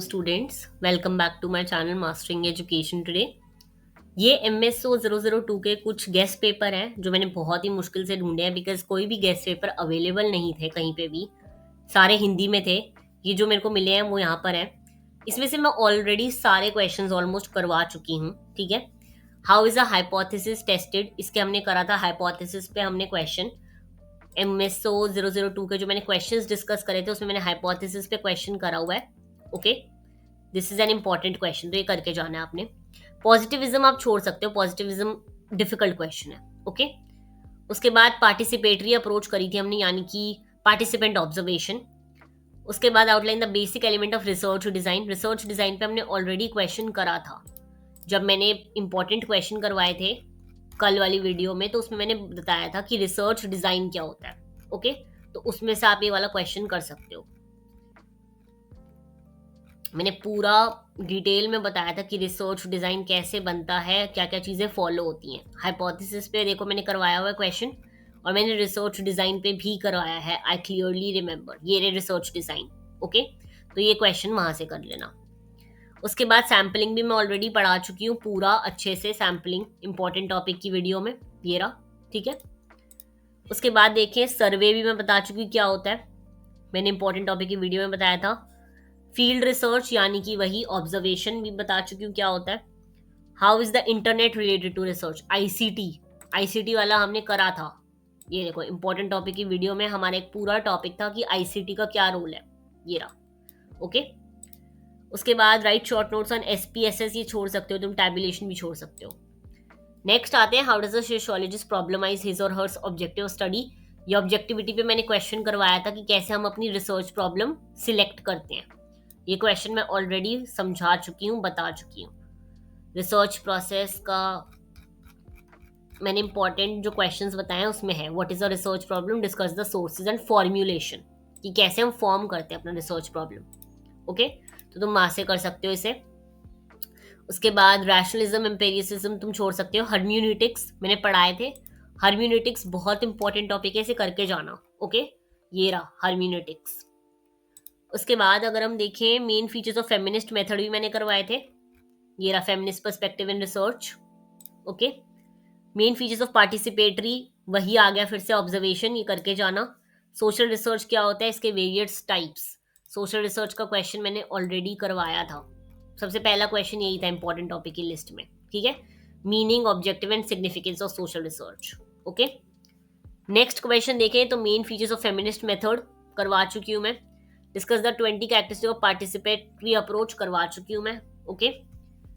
students, welcome back to my channel Mastering Education today. ये MSO 002 के कुछ guest paper हैं जो मैंने बहुत ही मुश्किल से ढूंढे हैं बिकॉज कोई भी गेस्ट पेपर अवेलेबल नहीं थे कहीं पे भी, सारे हिंदी में थे। ये जो मेरे को मिले हैं वो यहाँ पर हैं। इसमें से मैं ऑलरेडी सारे क्वेश्चंस ऑलमोस्ट करवा चुकी हूँ, ठीक है। How is a hypothesis tested, इसके हमने करा था हाइपोथेसिस पे हमने क्वेश्चन। MSO 002 के जो मैंने क्वेश्चंस डिस्कस करे थे उसमें मैंने हाइपोथेसिस पे क्वेश्चन करा हुआ है। Okay, this is an important question, तो ये करके जाना है आपने। पॉजिटिविज्म आप छोड़ सकते हो, पॉजिटिविज्म डिफिकल्ट क्वेश्चन है। ओके, उसके बाद पार्टिसिपेटरी अप्रोच करी थी हमने, यानी कि पार्टिसिपेंट ऑब्जर्वेशन। उसके बाद outline the basic element of research design. Research design पे हमने ऑलरेडी क्वेश्चन करा था जब मैंने इंपॉर्टेंट क्वेश्चन करवाए थे कल वाली वीडियो में, तो उसमें मैंने बताया था कि रिसर्च डिजाइन क्या होता है। ओके, तो उसमें से आप ये वाला क्वेश्चन कर सकते हो। मैंने पूरा डिटेल में बताया था कि रिसर्च डिजाइन कैसे बनता है, क्या क्या चीजें फॉलो होती हैं। हाइपोथेसिस पे देखो मैंने करवाया हुआ क्वेश्चन, और मैंने रिसर्च डिजाइन पे भी करवाया है। आई क्लियरली रिमेंबर, ये रे रिसर्च डिजाइन। ओके, तो ये क्वेश्चन वहां से कर लेना। उसके बाद सैम्पलिंग भी मैं ऑलरेडी पढ़ा चुकी हूँ पूरा अच्छे से, सैम्पलिंग इंपॉर्टेंट टॉपिक की वीडियो में, ये रहा, ठीक है। उसके बाद देखें सर्वे भी मैं बता चुकी क्या होता है, मैंने इंपॉर्टेंट टॉपिक की वीडियो में बताया था। फील्ड रिसर्च यानी कि वही ऑब्जर्वेशन भी बता चुकी हूँ क्या होता है। How is the internet related to research, ICT वाला हमने करा था। ये देखो इंपॉर्टेंट टॉपिक की वीडियो में हमारा एक पूरा टॉपिक था कि आईसीटी का क्या रोल है, ये रहा। ओके, उसके बाद right short notes on SPSS, ये छोड़ सकते हो तुम, टैबुलेशन भी छोड़ सकते हो। नेक्स्ट आते हैं how does a sociologist problematise his और हर्स ऑब्जेक्टिव स्टडी। ये ऑब्जेक्टिविटी पे मैंने क्वेश्चन करवाया था कि कैसे हम अपनी रिसर्च प्रॉब्लम सिलेक्ट करते हैं। ये क्वेश्चन मैं ऑलरेडी समझा चुकी हूँ, बता चुकी हूँ। रिसर्च प्रोसेस का मैंने इंपॉर्टेंट जो क्वेश्चंस बताए हैं उसमें है what is a research problem, discuss the sources and formulation, कि कैसे हम फॉर्म करते हैं अपना रिसर्च प्रॉब्लम। ओके, तो तुम वहां से कर सकते हो इसे। उसके बाद रैशनलिज्म एम्पेरिसिज्म तुम छोड़ सकते हो। हर्म्यूनिटिक्स मैंने पढ़ाए थे, हर्म्यूनिटिक्स बहुत इंपॉर्टेंट टॉपिक है, इसे करके जाना। ओके, ये रहा हर्म्यूनिटिक्स। उसके बाद अगर हम देखें main features of feminist method भी मैंने करवाए थे, ये रहा feminist perspective in research. Okay, main features of participatory वही आ गया फिर से, ऑब्जर्वेशन, ये करके जाना। सोशल रिसर्च क्या होता है, इसके वेरियस टाइप्स। सोशल रिसर्च का क्वेश्चन मैंने ऑलरेडी करवाया था, सबसे पहला क्वेश्चन यही था इंपॉर्टेंट टॉपिक की लिस्ट में, ठीक है। Meaning, objective and significance of social research. Okay, next question देखें तो main features of feminist method करवा चुकी हूँ मैं। Discuss the 20 characteristic of participatory approach करवा चुकी हूँ मैं। ओके,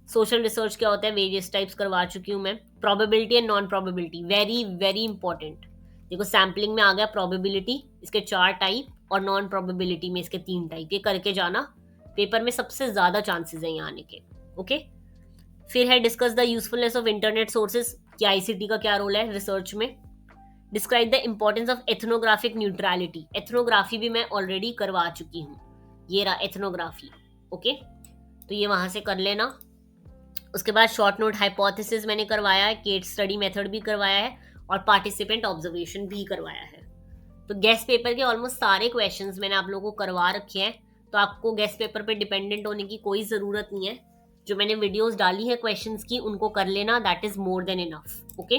सोशल रिसर्च क्या होता है, वेरियस टाइप्स करवा चुकी हूँ मैं। Probability and non probability, very very important. देखो सैम्पलिंग में आ गया प्रोबेबिलिटी, इसके 4 टाइप, और नॉन प्रोबेबिलिटी में इसके 3 टाइप, ये करके जाना। पेपर में सबसे ज्यादा चांसेस हैं यहाँ आने के। ओके, फिर है discuss the usefulness of internet sources, कि आईसीटी का क्या रोल है रिसर्च में। Describe the importance of ethnographic neutrality, ethnography भी मैं ऑलरेडी करवा चुकी हूँ, ये रहा एथनोग्राफी। ओके, तो ये वहां से कर लेना। उसके बाद शॉर्ट नोट हाइपोथेसिस मैंने करवाया है, केस स्टडी मेथड भी करवाया है, और पार्टिसिपेंट ऑब्जर्वेशन भी करवाया है। तो गेस्ट पेपर के ऑलमोस्ट सारे क्वेश्चंस मैंने आप लोगों को करवा रखे हैं, तो आपको गेस्ट पेपर पे डिपेंडेंट होने की कोई ज़रूरत नहीं है। जो मैंने वीडियोस डाली है क्वेश्चंस की उनको कर लेना, that is more than enough. Okay,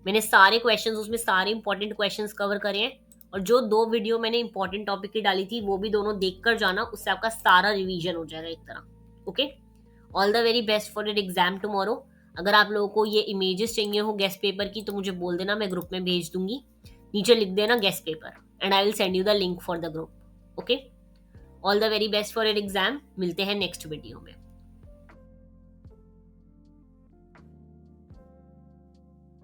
मैंने सारे क्वेश्चंस उसमें सारे इंपॉर्टेंट क्वेश्चंस कवर करे हैं, और जो 2 वीडियो मैंने इंपॉर्टेंट टॉपिक की डाली थी वो भी दोनों देख कर जाना, उससे आपका सारा रिवीजन हो जाएगा एक तरह। Okay, all the very best for your exam tomorrow. अगर आप लोगों को ये इमेजेस चाहिए हो गेस्ट पेपर की तो मुझे बोल देना, मैं ग्रुप में भेज दूंगी। नीचे लिख देना guest paper and I will send you the link for the group. Okay, all the very best for your exam, मिलते हैं नेक्स्ट वीडियो में।